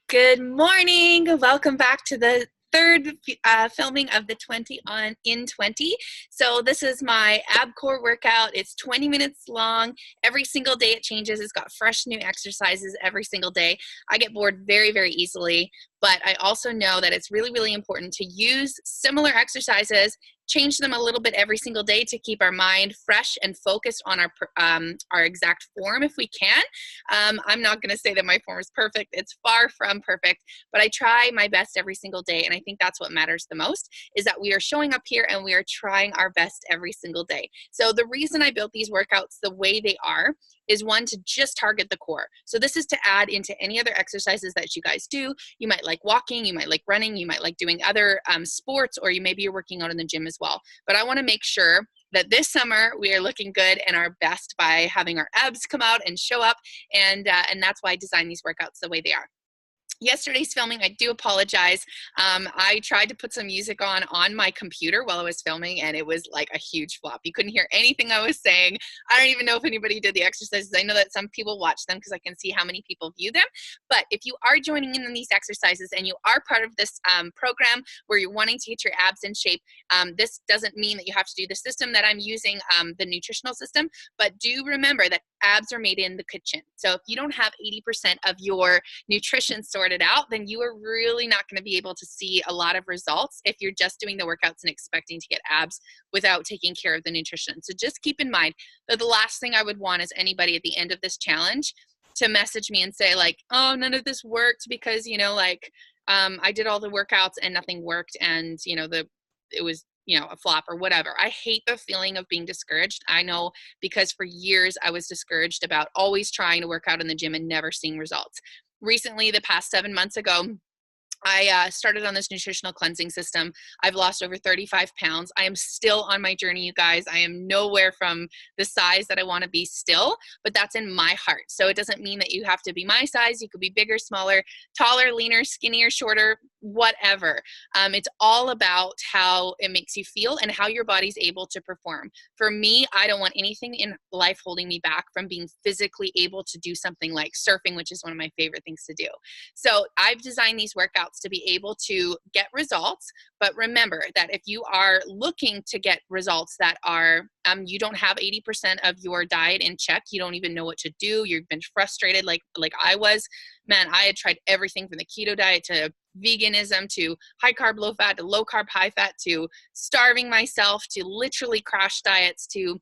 Good morning. Welcome back to the third filming of the 20 in 20. So this is my ab core workout. It's 20 minutes long. Every single day it changes. It's got fresh new exercises every single day. I get bored very, very easily, but I also know that it's really, really important to use similar exercises, change them a little bit every single day to keep our mind fresh and focused on our exact form if we can. I'm not going to say that my form is perfect. It's far from perfect, but I try my best every single day, and I think that's what matters the most, is that we are showing up here and we are trying our best every single day. So the reason I built these workouts the way they are is, one, to just target the core. So this is to add into any other exercises that you guys do. You might like walking, you might like running, you might like doing other sports, or maybe you're working out in the gym as well. But I want to make sure that this summer we are looking good and our best by having our abs come out and show up, and that's why I designed these workouts the way they are. Yesterday's filming, I do apologize. I tried to put some music on my computer while I was filming, and it was like a huge flop. You couldn't hear anything I was saying. I don't even know if anybody did the exercises. I know that some people watch them because I can see how many people view them. But if you are joining in these exercises and you are part of this program where you're wanting to get your abs in shape, this doesn't mean that you have to do the system that I'm using, the nutritional system, but do remember that abs are made in the kitchen. So if you don't have 80% of your nutrition sorted out, then you are really not going to be able to see a lot of results if you're just doing the workouts and expecting to get abs without taking care of the nutrition. So just keep in mind that the last thing I would want is anybody at the end of this challenge to message me and say like, oh, none of this worked because, I did all the workouts and nothing worked, and, it was a flop or whatever. I hate the feeling of being discouraged. I know, because for years I was discouraged about always trying to work out in the gym and never seeing results. Recently, the past 7 months ago, I started on this nutritional cleansing system. I've lost over 35 pounds. I am still on my journey, you guys. I am nowhere from the size that I want to be still, but that's in my heart. So it doesn't mean that you have to be my size. You could be bigger, smaller, taller, leaner, skinnier, shorter, whatever. It's all about how it makes you feel and how your body's able to perform. For me, I don't want anything in life holding me back from being physically able to do something like surfing, which is one of my favorite things to do. So I've designed these workouts to be able to get results. But remember that if you are looking to get results that are, you don't have 80% of your diet in check, you don't even know what to do, you've been frustrated like I was, man, I had tried everything from the keto diet to veganism to high carb, low fat, to low carb, high fat, to starving myself, to literally crash diets, to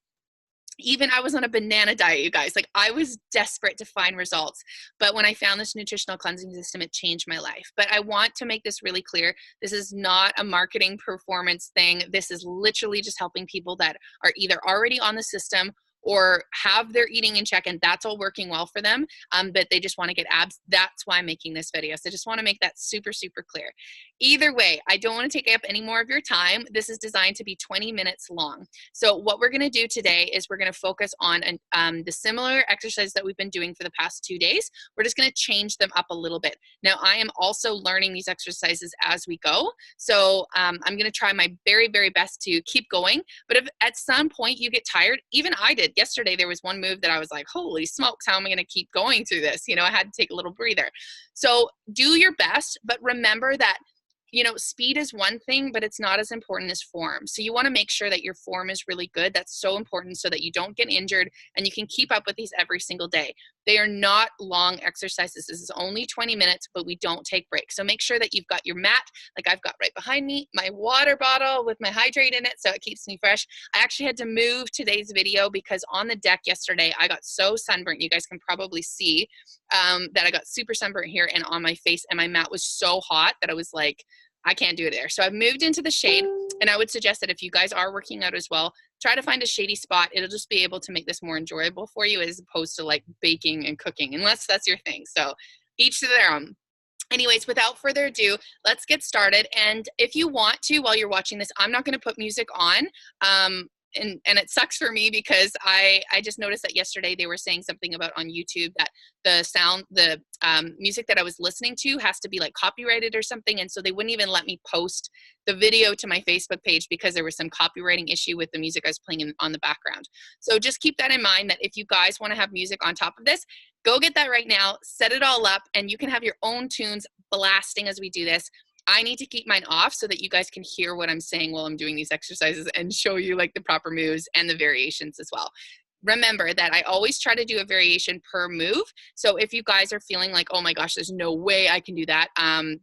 even I was on a banana diet, you guys. Like, I was desperate to find results. But when I found this nutritional cleansing system, it changed my life. But I want to make this really clear. This is not a marketing performance thing. This is literally just helping people that are either already on the system or have their eating in check and that's all working well for them, but they just want to get abs. That's why I'm making this video. So I just want to make that super, super clear. Either way, I don't want to take up any more of your time. This is designed to be 20 minutes long. So what we're going to do today is we're going to focus on the similar exercises that we've been doing for the past 2 days. We're just going to change them up a little bit. Now, I am also learning these exercises as we go. So I'm going to try my very, very best to keep going. But if at some point you get tired, even I did. Yesterday, there was one move that I was like, holy smokes, how am I going to keep going through this? I had to take a little breather. So do your best, but remember that speed is one thing, but it's not as important as form. So you want to make sure that your form is really good. That's so important so that you don't get injured and you can keep up with these every single day. They are not long exercises. This is only 20 minutes, but we don't take breaks. So make sure that you've got your mat, like I've got right behind me, my water bottle with my hydrate in it so it keeps me fresh. I actually had to move today's video because on the deck yesterday, I got so sunburnt. You guys can probably see that I got super sunburnt here and on my face, and my mat was so hot that I was like, I can't do it there. So I've moved into the shade, and I would suggest that if you guys are working out as well, try to find a shady spot. It'll just be able to make this more enjoyable for you as opposed to like baking and cooking, unless that's your thing. So each to their own. Anyways, without further ado, let's get started. And if you want to, while you're watching this, I'm not going to put music on. And it sucks for me because I just noticed that yesterday they were saying something about on YouTube that the music that I was listening to has to be like copyrighted or something. And so they wouldn't even let me post the video to my Facebook page because there was some copywriting issue with the music I was playing on the background. So just keep that in mind, that if you guys want to have music on top of this, Go get that right now, set it all up, and you can have your own tunes blasting as we do this. I need to keep mine off so that you guys can hear what I'm saying while I'm doing these exercises and show you like the proper moves and the variations as well. Remember that I always try to do a variation per move. So if you guys are feeling like, oh my gosh, there's no way I can do that,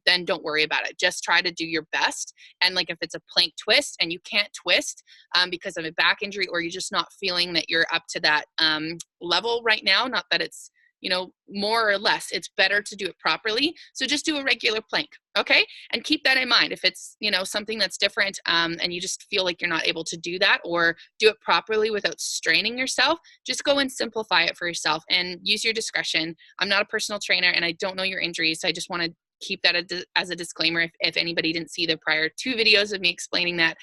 then don't worry about it. Just try to do your best. And like if it's a plank twist and you can't twist because of a back injury, or you're just not feeling that you're up to that level right now, not that it's, you know, more or less, it's better to do it properly. So just do a regular plank, okay? And keep that in mind. If it's, you know, something that's different and you just feel like you're not able to do that or do it properly without straining yourself, just go and simplify it for yourself and use your discretion. I'm not a personal trainer and I don't know your injuries, so I just want to keep that as a disclaimer if anybody didn't see the prior 2 videos of me explaining that.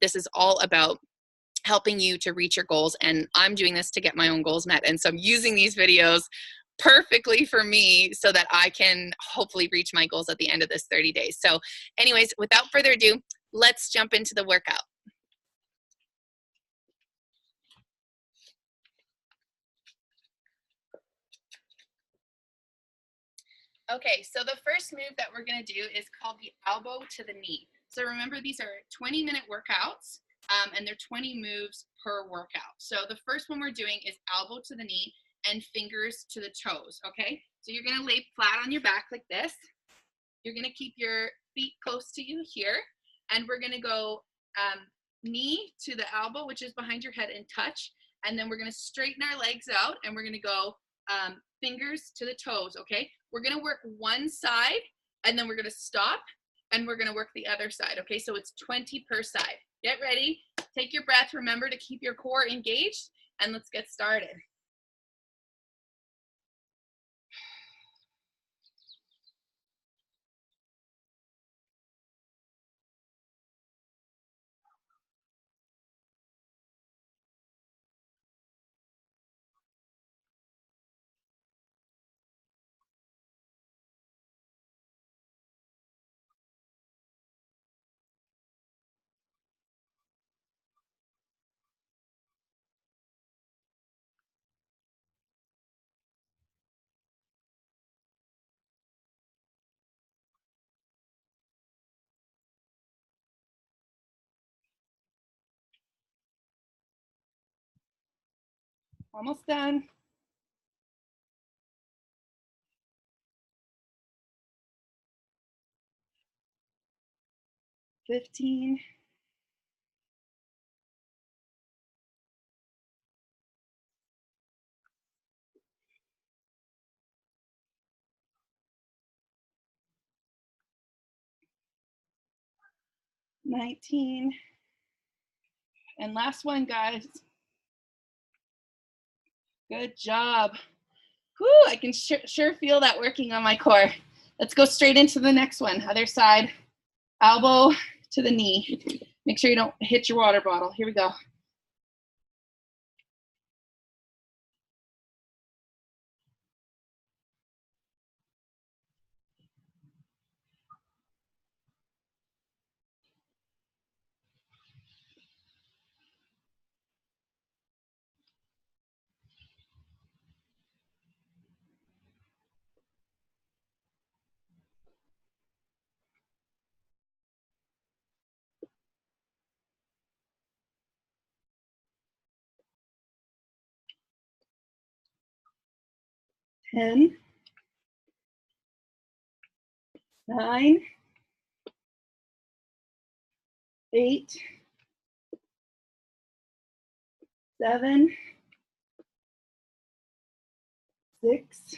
This is all about helping you to reach your goals, and I'm doing this to get my own goals met, and so I'm using these videos perfectly for me so that I can hopefully reach my goals at the end of this 30 days. So anyways, without further ado, let's jump into the workout. Okay, so the first move that we're going to do is called the elbow to the knee. So remember, these are 20-minute workouts. And they're 20 moves per workout. So the first one we're doing is elbow to the knee and fingers to the toes, okay? So you're gonna lay flat on your back like this. You're gonna keep your feet close to you here, and we're gonna go knee to the elbow, which is behind your head, and touch, and then we're gonna straighten our legs out, and we're gonna go fingers to the toes, okay? We're gonna work one side, and then we're gonna stop, and we're gonna work the other side, okay? So it's 20 per side. Get ready, take your breath, remember to keep your core engaged, and let's get started. Almost done. 15. 19. And last one, guys. Good job. Whew, I can sure feel that working on my core. Let's go straight into the next one. Other side, elbow to the knee. Make sure you don't hit your water bottle. Here we go. Ten, 9, 8, 7, 6,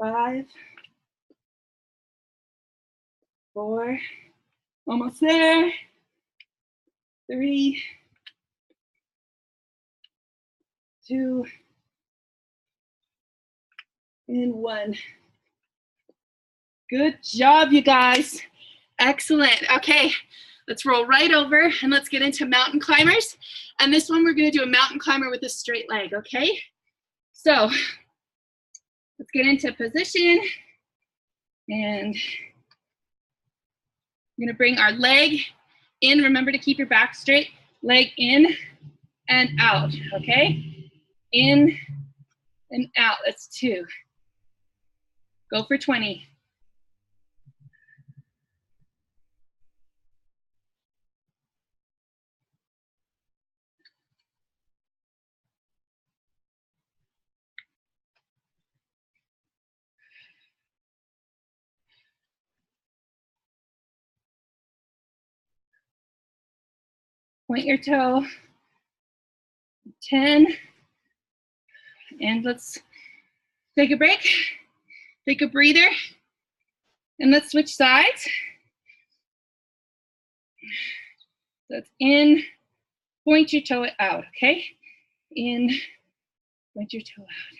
5, 4, almost there, 3, 2, and 1. Good job, you guys. Excellent. Okay, let's roll right over and let's get into mountain climbers. And this one, we're gonna do a mountain climber with a straight leg, okay? So let's get into position. And we're gonna bring our leg in. Remember to keep your back straight. Leg in and out, okay? In and out. That's 2. Go for 20. Point your toe. 10. And let's take a break. Take a breather. And let's switch sides. That's in, point your toe out, okay? In, point your toe out.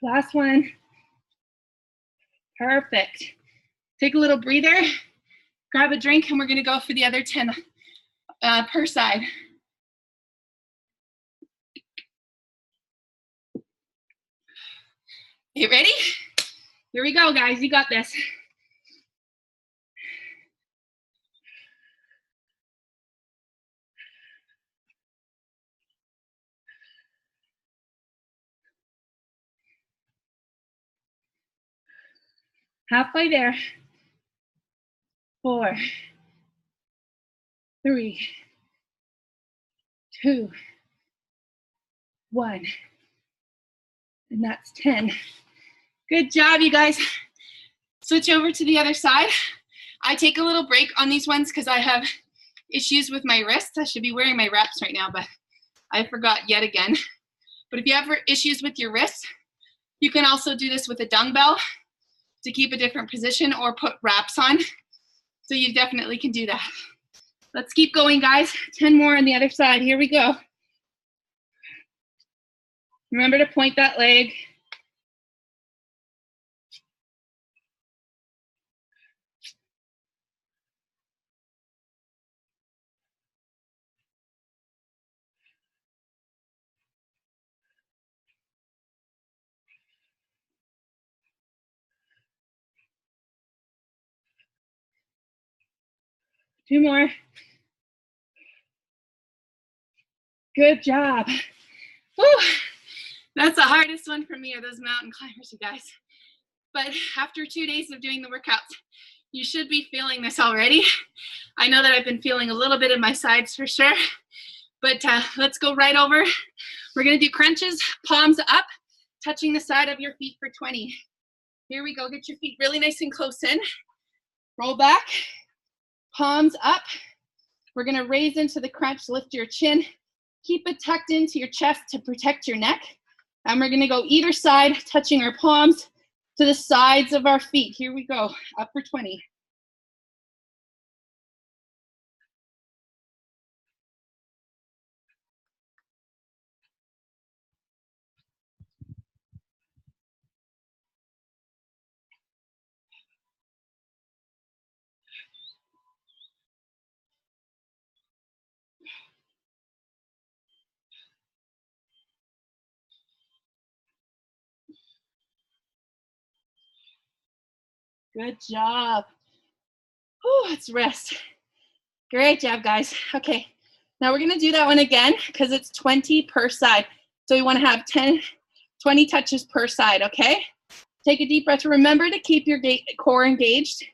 Last one. Perfect. Take a little breather, grab a drink, and we're gonna go for the other 10 per side. You ready? Here we go, guys. You got this. Halfway there. 4, 3, 2, 1. And that's 10. Good job, you guys. Switch over to the other side. I take a little break on these ones because I have issues with my wrists. I should be wearing my wraps right now, but I forgot yet again. But if you have issues with your wrists, you can also do this with a dumbbell to keep a different position or put wraps on. So you definitely can do that. Let's keep going, guys. 10 more on the other side. Here we go. Remember to point that leg. Two more. Good job. Whew. That's the hardest one for me, are those mountain climbers, you guys. But after 2 days of doing the workouts, you should be feeling this already. I know that I've been feeling a little bit in my sides for sure, but let's go right over. We're gonna do crunches, palms up, touching the side of your feet for 20. Here we go, get your feet really nice and close in. Roll back, palms up. We're gonna raise into the crunch, lift your chin. Keep it tucked into your chest to protect your neck. And we're gonna go either side, touching our palms to the sides of our feet. Here we go, up for 20. Good job. Whew, let's rest. Great job, guys. Okay, now we're gonna do that one again because it's 20 per side. So you wanna have 20 touches per side, okay? Take a deep breath. Remember to keep your core engaged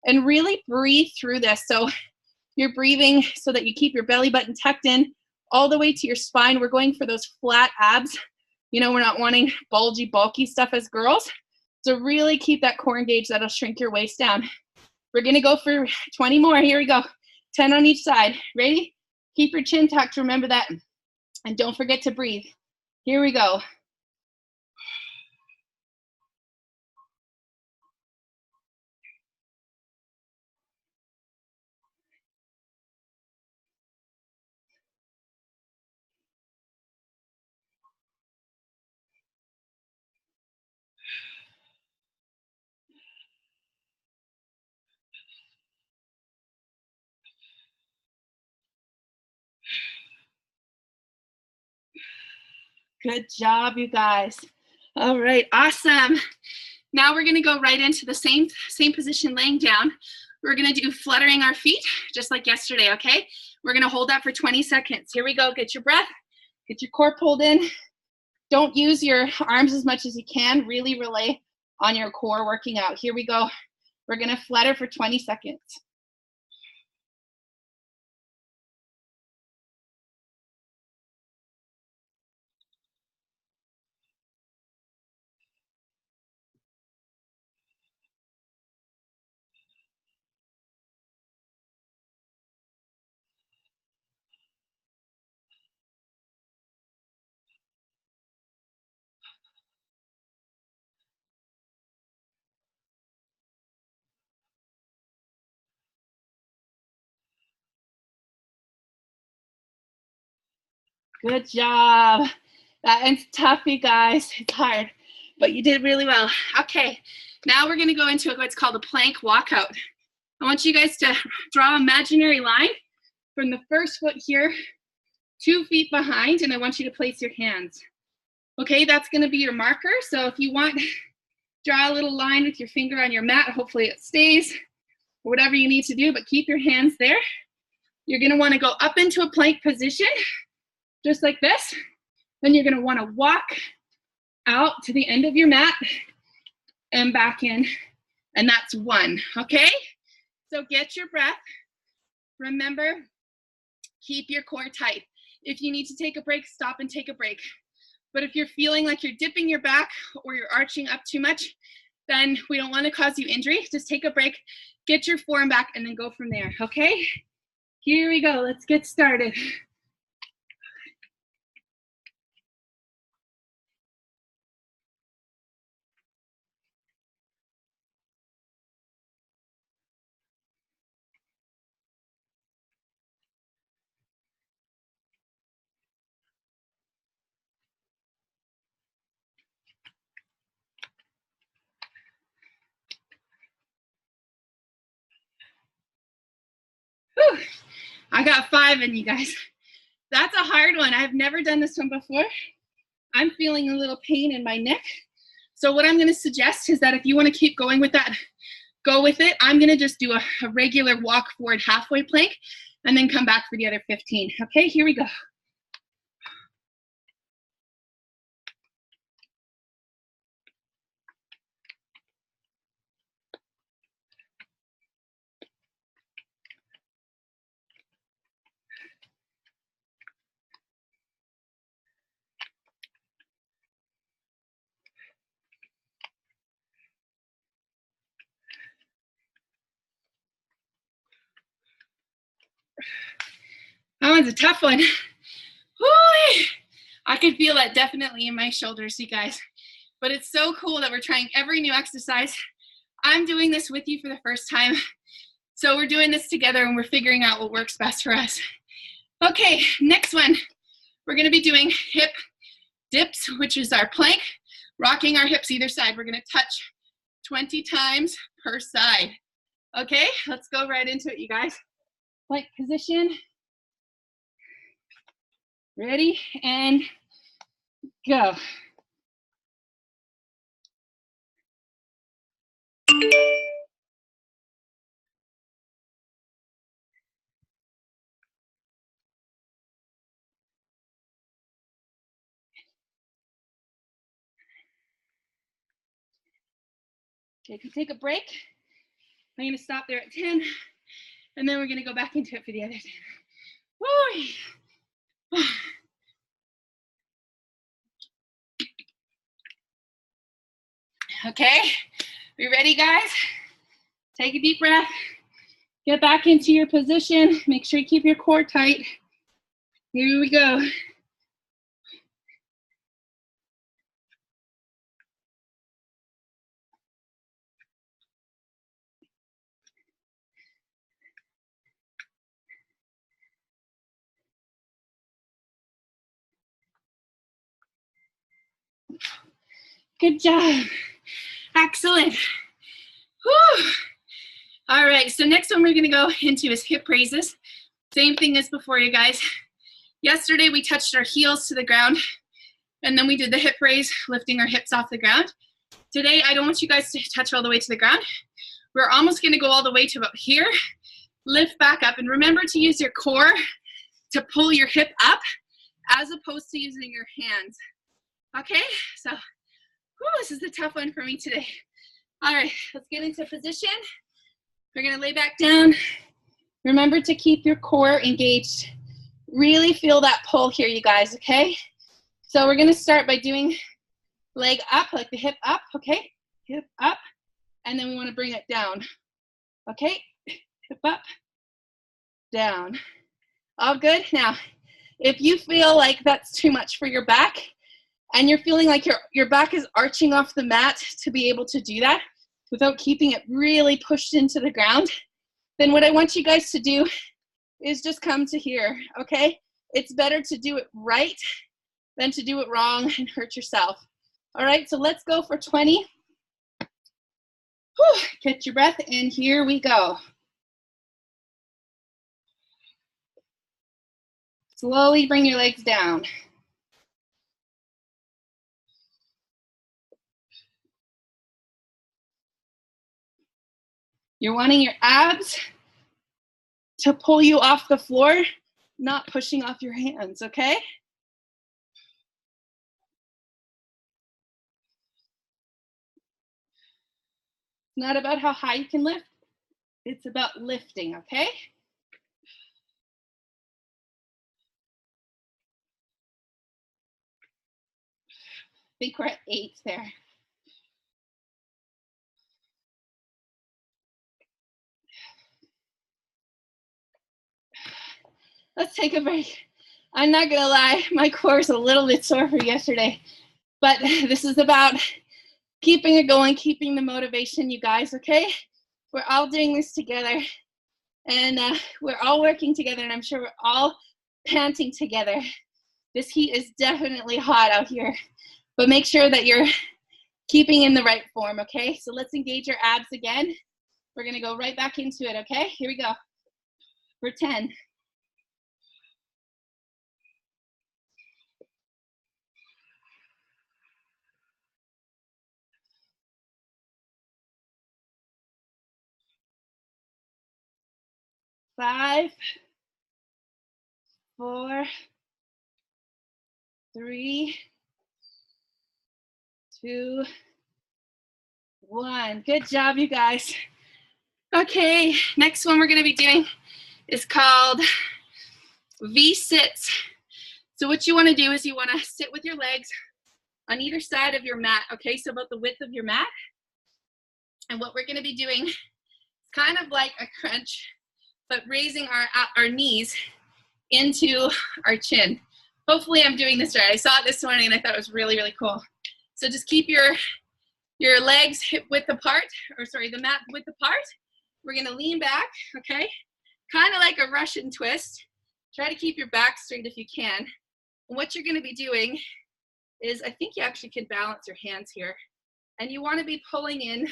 and really breathe through this. So you're breathing so that you keep your belly button tucked in all the way to your spine. We're going for those flat abs. You know, we're not wanting bulgy, bulky stuff as girls. So really keep that core engaged. That'll shrink your waist down. We're gonna go for 20 more. Here we go. 10 on each side. Ready? Keep your chin tucked. Remember that. And don't forget to breathe. Here we go. Good job, you guys. All right, awesome. Now we're gonna go right into the same position laying down. We're gonna do fluttering our feet, just like yesterday, okay? We're gonna hold that for 20 seconds. Here we go, get your breath, get your core pulled in. Don't use your arms as much as you can, really rely on your core working out. Here we go. We're gonna flutter for 20 seconds. Good job. That one's tough, you guys. It's hard, but you did really well. Okay, now we're gonna go into what's called a plank walkout. I want you guys to draw an imaginary line from the first foot here, 2 feet behind, and I want you to place your hands. Okay, that's gonna be your marker. So if you want, draw a little line with your finger on your mat. Hopefully it stays, or whatever you need to do, but keep your hands there. You're gonna wanna go up into a plank position, just like this. Then you're gonna wanna walk out to the end of your mat and back in, and that's 1, okay? So get your breath. Remember, keep your core tight. If you need to take a break, stop and take a break. But if you're feeling like you're dipping your back or you're arching up too much, then we don't wanna cause you injury. Just take a break, get your form back, and then go from there, okay? Here we go, let's get started. Whew. I got 5 in you guys. That's a hard one. I've never done this one before. I'm feeling a little pain in my neck. So what I'm gonna suggest is that if you wanna keep going with that, go with it. I'm gonna just do a regular walk forward halfway plank and then come back for the other 15. Okay, here we go. That one's a tough one. Woo! I can feel that definitely in my shoulders, you guys. But it's so cool that we're trying every new exercise. I'm doing this with you for the first time. So we're doing this together and we're figuring out what works best for us. Okay, next one. We're gonna be doing hip dips, which is our plank, rocking our hips either side. We're gonna touch 20 times per side. Okay, let's go right into it, you guys. Plank position. Ready, and go. Okay, if you take a break, I'm gonna stop there at 10, and then we're gonna go back into it for the other 10. Woo! Okay, we ready, guys? Take a deep breath. Get back into your position. Make sure you keep your core tight. Here we go. Good job. Excellent. Whew. All right, so next one we're gonna go into is hip raises. Same thing as before, you guys. Yesterday we touched our heels to the ground. And then we did the hip raise, lifting our hips off the ground. Today, I don't want you guys to touch all the way to the ground. We're almost gonna go all the way to about here. Lift back up, and remember to use your core to pull your hip up as opposed to using your hands. Okay, so this is the tough one for me today. All right, let's get into position. We're gonna lay back down. Remember to keep your core engaged. Really feel that pull here, you guys, okay? So we're gonna start by doing leg up, like the hip up, okay? Hip up, and then we wanna bring it down, okay? Hip up, down. All good? Now, if you feel like that's too much for your back, and you're feeling like your back is arching off the mat to be able to do that without keeping it really pushed into the ground, then what I want you guys to do is just come to here, okay? It's better to do it right than to do it wrong and hurt yourself. All right, so let's go for 20. Whew, catch your breath, and here we go. Slowly bring your legs down. You're wanting your abs to pull you off the floor, not pushing off your hands, okay? It's not about how high you can lift, it's about lifting, okay? I think we're at 8 there. Let's take a break. I'm not gonna lie, my core is a little bit sore for yesterday, but this is about keeping it going, keeping the motivation, you guys, okay? We're all doing this together, and we're all working together, and I'm sure we're all panting together. This heat is definitely hot out here, but make sure that you're keeping in the right form, okay? So let's engage your abs again. We're gonna go right back into it, okay? Here we go. For 10. 5, 4, 3, 2, 1. Good job, you guys. Okay, next one we're gonna be doing is called V-sits. So what you wanna do is you wanna sit with your legs on either side of your mat, okay? So about the width of your mat. And what we're gonna be doing is kind of like a crunch, but raising our knees into our chin. Hopefully I'm doing this right. I saw it this morning and I thought it was really, really cool. So just keep your legs hip width apart, or sorry, the mat width apart. We're gonna lean back, okay? Kind of like a Russian twist. Try to keep your back straight if you can. And what you're gonna be doing is, I think you actually could balance your hands here. And you wanna be pulling in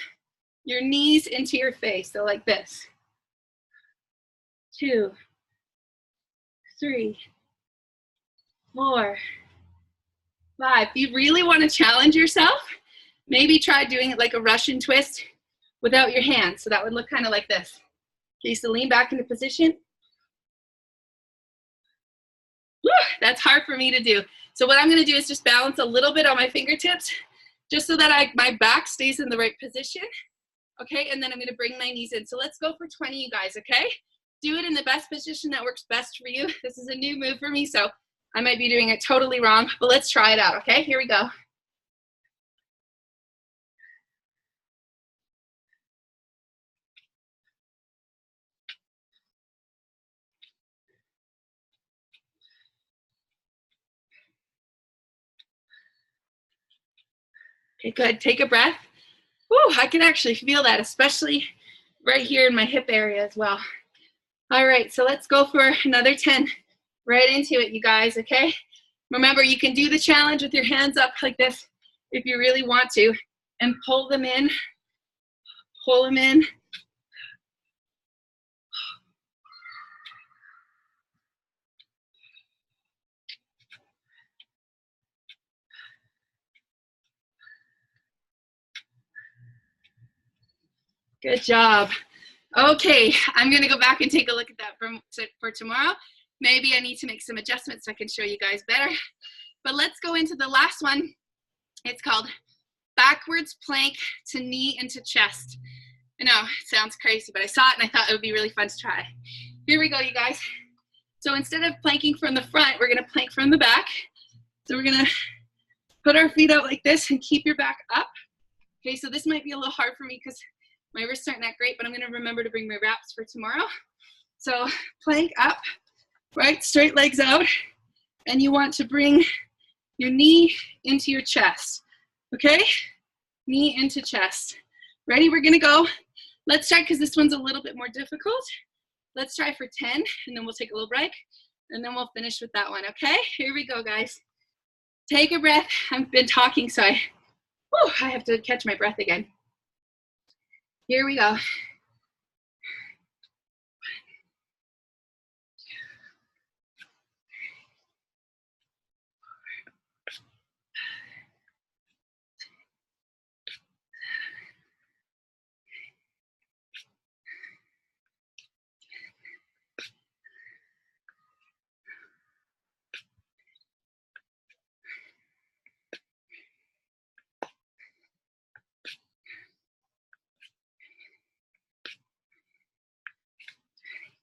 your knees into your face, so like this. 2, 3, 4, 5. If you really want to challenge yourself, maybe try doing it like a Russian twist without your hands. So that would look kind of like this. Okay, so lean back into position. Whew, that's hard for me to do. So what I'm going to do is just balance a little bit on my fingertips, just so that my back stays in the right position. Okay, and then I'm going to bring my knees in. So let's go for 20, you guys, okay? Do it in the best position that works best for you. This is a new move for me, so I might be doing it totally wrong, but let's try it out, okay? Here we go. Okay, good. Take a breath. Whew, I can actually feel that, especially right here in my hip area as well. All right, so let's go for another 10. Right into it, you guys, okay? Remember, you can do the challenge with your hands up like this if you really want to, and pull them in, pull them in. Good job. Okay, I'm gonna go back and take a look at that for tomorrow. Maybe I need to make some adjustments so I can show you guys better. But let's go into the last one. It's called backwards plank to knee into chest. I know, it sounds crazy, but I saw it and I thought it would be really fun to try. Here we go, you guys. So instead of planking from the front, we're gonna plank from the back. So we're gonna put our feet out like this and keep your back up. Okay, so this might be a little hard for me because my wrists aren't that great, but I'm gonna remember to bring my wraps for tomorrow. So plank up, right, straight legs out, and you want to bring your knee into your chest, okay? Knee into chest. Ready, we're gonna go. Let's try, because this one's a little bit more difficult. Let's try for 10, and then we'll take a little break, and then we'll finish with that one, okay? Here we go, guys. Take a breath. I've been talking, so I have to catch my breath again. Here we go.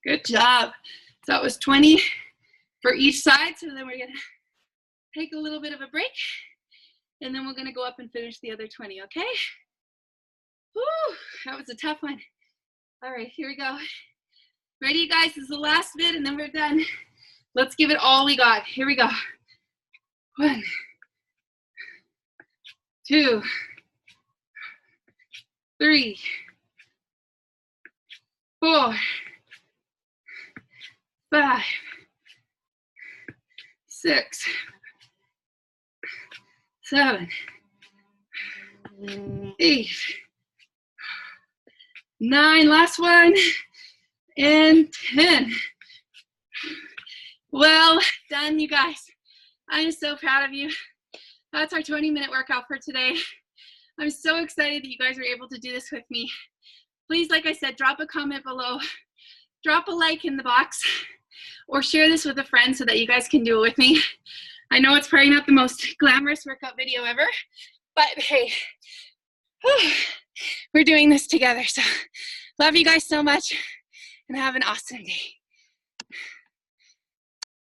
Good job. So that was 20 for each side. So then we're gonna take a little bit of a break, and then we're gonna go up and finish the other 20, okay? Whew, that was a tough one. All right, here we go. Ready, you guys? This is the last bit, and then we're done. Let's give it all we got. Here we go. 1, 2, 3, 4, 5, 6, 7, 8, 9, last one, and 10. Well done, you guys. I'm so proud of you. That's our 20-minute workout for today. I'm so excited that you guys were able to do this with me. Please, like I said, drop a comment below, drop a like in the box, or share this with a friend so that you guys can do it with me. I know it's probably not the most glamorous workout video ever, but hey, we're doing this together. So love you guys so much, and have an awesome day.